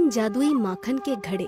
तीन जादुई माखन के घड़े।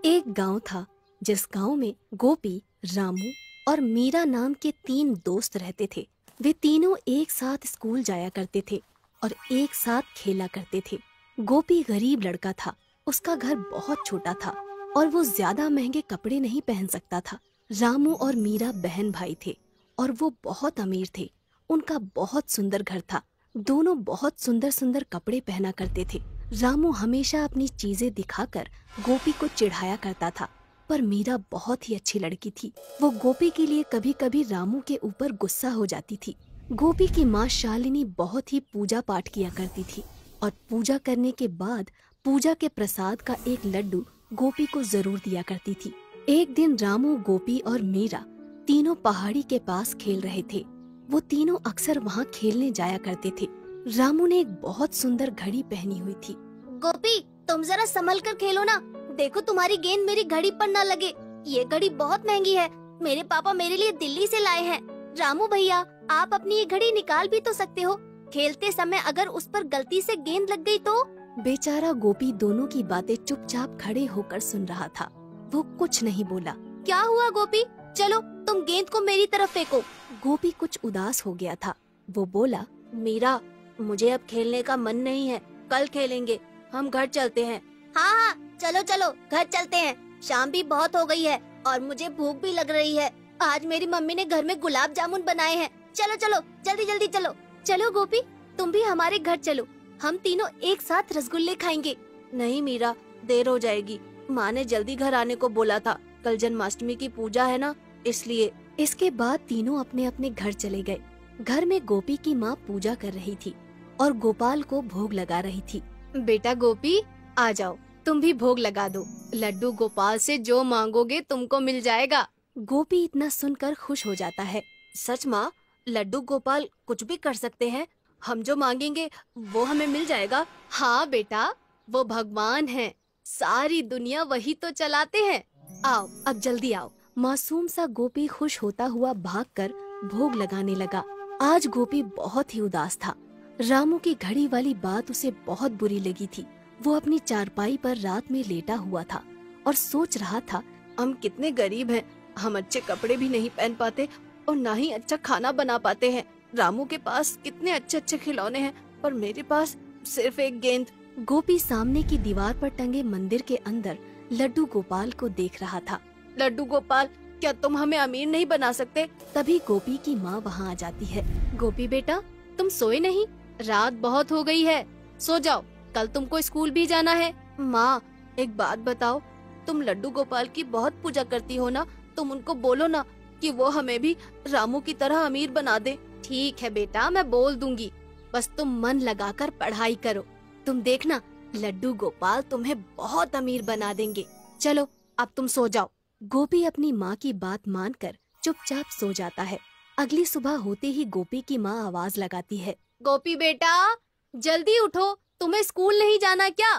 एक गांव था जिस गांव में गोपी, रामू और मीरा नाम के तीन दोस्त रहते थे। वे तीनों एक साथ स्कूल जाया करते थे और एक साथ खेला करते थे। गोपी गरीब लड़का था, उसका घर बहुत छोटा था और वो ज्यादा महंगे कपड़े नहीं पहन सकता था। रामू और मीरा बहन भाई थे और वो बहुत अमीर थे। उनका बहुत सुंदर घर था। दोनों बहुत सुंदर सुंदर कपड़े पहना करते थे। रामू हमेशा अपनी चीजें दिखाकर गोपी को चिढ़ाया करता था, पर मीरा बहुत ही अच्छी लड़की थी। वो गोपी के लिए कभी कभी रामू के ऊपर गुस्सा हो जाती थी। गोपी की माँ शालिनी बहुत ही पूजा पाठ किया करती थी और पूजा करने के बाद पूजा के प्रसाद का एक लड्डू गोपी को जरूर दिया करती थी। एक दिन रामू, गोपी और मीरा तीनों पहाड़ी के पास खेल रहे थे। वो तीनों अक्सर वहाँ खेलने जाया करते थे। रामू ने एक बहुत सुंदर घड़ी पहनी हुई थी। गोपी, तुम जरा संभल कर खेलो ना। देखो तुम्हारी गेंद मेरी घड़ी पर न लगे। ये घड़ी बहुत महंगी है। मेरे पापा मेरे लिए दिल्ली से लाए हैं। रामू भैया, आप अपनी ये घड़ी निकाल भी तो सकते हो। खेलते समय अगर उस पर गलती से गेंद लग गई तो? बेचारा गोपी दोनों की बातें चुपचाप खड़े होकर सुन रहा था। वो कुछ नहीं बोला। क्या हुआ गोपी? चलो तुम गेंद को मेरी तरफ फेंको। गोपी कुछ उदास हो गया था। वो बोला, मीरा, मुझे अब खेलने का मन नहीं है। कल खेलेंगे। हम घर चलते हैं। हाँ हाँ, चलो चलो घर चलते हैं। शाम भी बहुत हो गई है और मुझे भूख भी लग रही है। आज मेरी मम्मी ने घर में गुलाब जामुन बनाए हैं। चलो चलो जल्दी जल्दी चलो। चलो गोपी, तुम भी हमारे घर चलो। हम तीनों एक साथ रसगुल्ले खाएंगे। नहीं मीरा, देर हो जाएगी। माँ ने जल्दी घर आने को बोला था। कल जन्माष्टमी की पूजा है ना, इसलिए। इसके बाद तीनों अपने अपने घर चले गए। घर में गोपी की माँ पूजा कर रही थी और गोपाल को भोग लगा रही थी। बेटा गोपी, आ जाओ, तुम भी भोग लगा दो। लड्डू गोपाल से जो मांगोगे तुमको मिल जाएगा। गोपी इतना सुनकर खुश हो जाता है। सच माँ, लड्डू गोपाल कुछ भी कर सकते हैं। हम जो मांगेंगे वो हमें मिल जाएगा। हाँ बेटा, वो भगवान हैं। सारी दुनिया वही तो चलाते हैं। आओ, अब जल्दी आओ। मासूम सा गोपी खुश होता हुआ भागकर भोग लगाने लगा। आज गोपी बहुत ही उदास था। रामू की घड़ी वाली बात उसे बहुत बुरी लगी थी। वो अपनी चारपाई पर रात में लेटा हुआ था और सोच रहा था, हम कितने गरीब हैं। हम अच्छे कपड़े भी नहीं पहन पाते और ना ही अच्छा खाना बना पाते हैं। रामू के पास कितने अच्छे अच्छे खिलौने हैं, पर मेरे पास सिर्फ एक गेंद। गोपी सामने की दीवार पर टंगे मंदिर के अंदर लड्डू गोपाल को देख रहा था। लड्डू गोपाल, क्या तुम हमें अमीर नहीं बना सकते? तभी गोपी की माँ वहाँ आ जाती है। गोपी बेटा, तुम सोए नहीं? रात बहुत हो गई है, सो जाओ। कल तुमको स्कूल भी जाना है। माँ, एक बात बताओ, तुम लड्डू गोपाल की बहुत पूजा करती हो ना, तुम उनको बोलो ना कि वो हमें भी रामू की तरह अमीर बना दे। ठीक है बेटा, मैं बोल दूंगी। बस तुम मन लगाकर पढ़ाई करो। तुम देखना, लड्डू गोपाल तुम्हें बहुत अमीर बना देंगे। चलो अब तुम सो जाओ। गोपी अपनी माँ की बात मानकर चुपचाप सो जाता है। अगली सुबह होते ही गोपी की माँ आवाज लगाती है, गोपी बेटा, जल्दी उठो, तुम्हें स्कूल नहीं जाना क्या?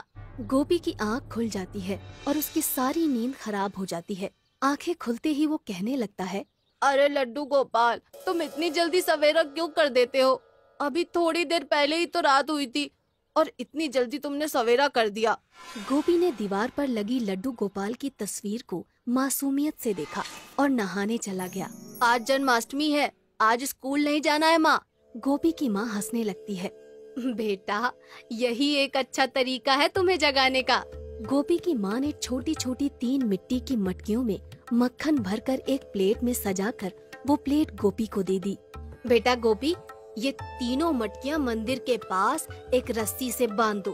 गोपी की आँख खुल जाती है और उसकी सारी नींद खराब हो जाती है। आंखें खुलते ही वो कहने लगता है, अरे लड्डू गोपाल, तुम इतनी जल्दी सवेरा क्यों कर देते हो? अभी थोड़ी देर पहले ही तो रात हुई थी और इतनी जल्दी तुमने सवेरा कर दिया। गोपी ने दीवार पर लगी लड्डू गोपाल की तस्वीर को मासूमियत से देखा और नहाने चला गया। आज जन्माष्टमी है, आज स्कूल नहीं जाना है माँ। गोपी की माँ हंसने लगती है। बेटा, यही एक अच्छा तरीका है तुम्हें जगाने का। गोपी की माँ ने छोटी छोटी 3 मिट्टी की मटकियों में मक्खन भरकर एक प्लेट में सजाकर वो प्लेट गोपी को दे दी। बेटा गोपी, ये तीनों मटकियाँ मंदिर के पास एक रस्सी से बांध दो।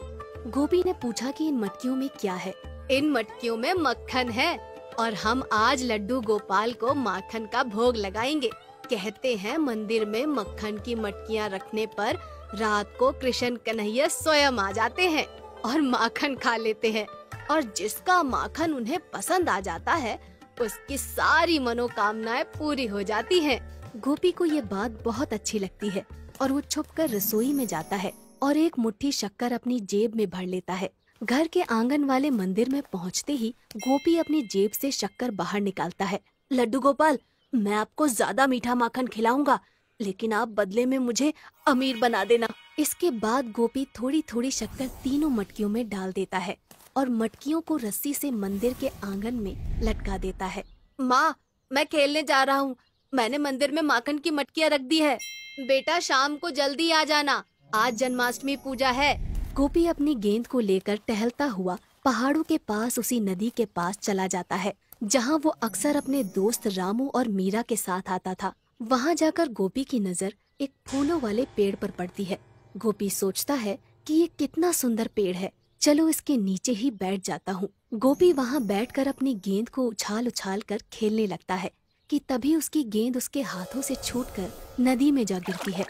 गोपी ने पूछा कि इन मटकियों में क्या है। इन मटकियों में मक्खन है और हम आज लड्डू गोपाल को माखन का भोग लगाएंगे। कहते हैं मंदिर में मक्खन की मटकियाँ रखने पर रात को कृष्ण कन्हैया स्वयं आ जाते हैं और माखन खा लेते हैं, और जिसका माखन उन्हें पसंद आ जाता है उसकी सारी मनोकामनाएं पूरी हो जाती हैं। गोपी को ये बात बहुत अच्छी लगती है और वो छुपकर रसोई में जाता है और एक मुट्ठी शक्कर अपनी जेब में भर लेता है। घर के आंगन वाले मंदिर में पहुंचते ही गोपी अपनी जेब से शक्कर बाहर निकालता है। लड्डू गोपाल, मैं आपको ज्यादा मीठा माखन खिलाऊंगा, लेकिन आप बदले में मुझे अमीर बना देना। इसके बाद गोपी थोड़ी थोड़ी शक्कर तीनों मटकियों में डाल देता है और मटकियों को रस्सी से मंदिर के आंगन में लटका देता है। माँ, मैं खेलने जा रहा हूँ। मैंने मंदिर में माखन की मटकियाँ रख दी है। बेटा शाम को जल्दी आ जाना, आज जन्माष्टमी पूजा है। गोपी अपनी गेंद को लेकर टहलता हुआ पहाड़ों के पास उसी नदी के पास चला जाता है जहाँ वो अक्सर अपने दोस्त रामू और मीरा के साथ आता था। वहाँ जाकर गोपी की नजर एक फूलों वाले पेड़ पर पड़ती है। गोपी सोचता है कि ये कितना सुंदर पेड़ है, चलो इसके नीचे ही बैठ जाता हूँ। गोपी वहाँ बैठकर अपनी गेंद को उछाल उछाल कर खेलने लगता है कि तभी उसकी गेंद उसके हाथों से छूटकर नदी में जा गिरती है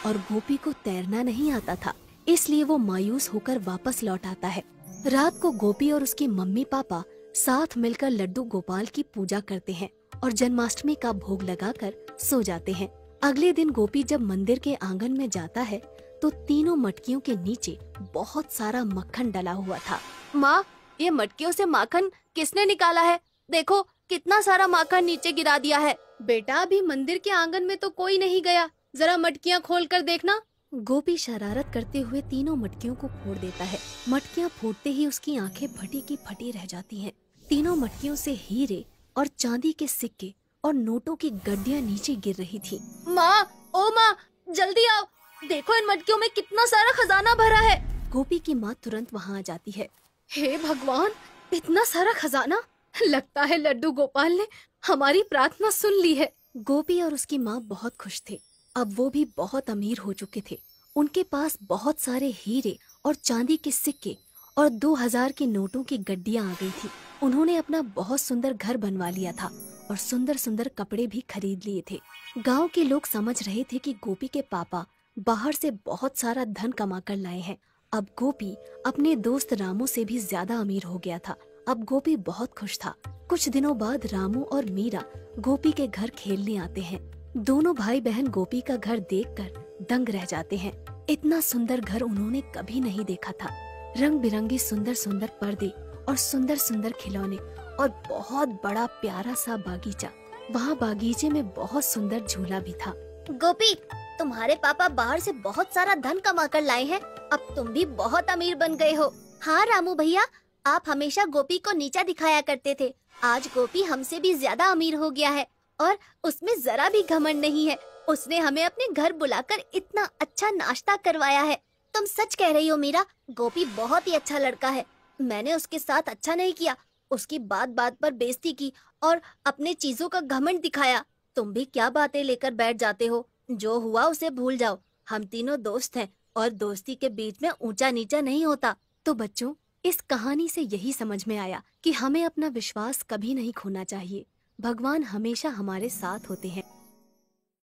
और गोपी को तैरना नहीं आता था, इसलिए वो मायूस होकर वापस लौट आता है। रात को गोपी और उसकी मम्मी पापा साथ मिलकर लड्डू गोपाल की पूजा करते हैं और जन्माष्टमी का भोग लगाकर सो जाते हैं। अगले दिन गोपी जब मंदिर के आंगन में जाता है तो तीनों मटकियों के नीचे बहुत सारा मक्खन डला हुआ था। माँ, ये मटकियों से माखन किसने निकाला है? देखो कितना सारा माखन नीचे गिरा दिया है। बेटा अभी मंदिर के आंगन में तो कोई नहीं गया, जरा मटकियाँ खोल कर देखना। गोपी शरारत करते हुए तीनों मटकियों को फोड़ देता है। मटकियाँ फूटते ही उसकी आंखें फटी की फटी रह जाती हैं। तीनों मटकियों से हीरे और चांदी के सिक्के और नोटों की गड्डियाँ नीचे गिर रही थी। माँ, ओ माँ, जल्दी आओ, देखो इन मटकियों में कितना सारा खजाना भरा है। गोपी की माँ तुरंत वहाँ आ जाती है। हे भगवान, इतना सारा खजाना! लगता है लड्डू गोपाल ने हमारी प्रार्थना सुन ली है। गोपी और उसकी माँ बहुत खुश थे। अब वो भी बहुत अमीर हो चुके थे। उनके पास बहुत सारे हीरे और चांदी के सिक्के और 2000 के नोटों की गड्डियाँ आ गई थी। उन्होंने अपना बहुत सुंदर घर बनवा लिया था और सुंदर सुंदर कपड़े भी खरीद लिए थे। गांव के लोग समझ रहे थे कि गोपी के पापा बाहर से बहुत सारा धन कमा कर लाए हैं। अब गोपी अपने दोस्त रामू से भी ज्यादा अमीर हो गया था। अब गोपी बहुत खुश था। कुछ दिनों बाद रामू और मीरा गोपी के घर खेलने आते हैं। दोनों भाई बहन गोपी का घर देखकर दंग रह जाते हैं। इतना सुंदर घर उन्होंने कभी नहीं देखा था। रंग बिरंगे सुंदर सुंदर पर्दे और सुंदर सुंदर खिलौने और बहुत बड़ा प्यारा सा बागीचा। वहाँ बागीचे में बहुत सुंदर झूला भी था। गोपी, तुम्हारे पापा बाहर से बहुत सारा धन कमा कर लाए हैं। अब तुम भी बहुत अमीर बन गए हो। हाँ रामू भैया, आप हमेशा गोपी को नीचा दिखाया करते थे। आज गोपी हमसे भी ज्यादा अमीर हो गया है और उसमें जरा भी घमंड नहीं है। उसने हमें अपने घर बुलाकर इतना अच्छा नाश्ता करवाया है। तुम सच कह रही हो मीरा, गोपी बहुत ही अच्छा लड़का है। मैंने उसके साथ अच्छा नहीं किया, उसकी बात बात पर बेइज्जती की और अपने चीजों का घमंड दिखाया। तुम भी क्या बातें लेकर बैठ जाते हो? जो हुआ उसे भूल जाओ। हम तीनों दोस्त हैं और दोस्ती के बीच में ऊंचा नीचा नहीं होता। तो बच्चों, इस कहानी से यही समझ में आया कि हमें अपना विश्वास कभी नहीं खोना चाहिए। भगवान हमेशा हमारे साथ होते हैं।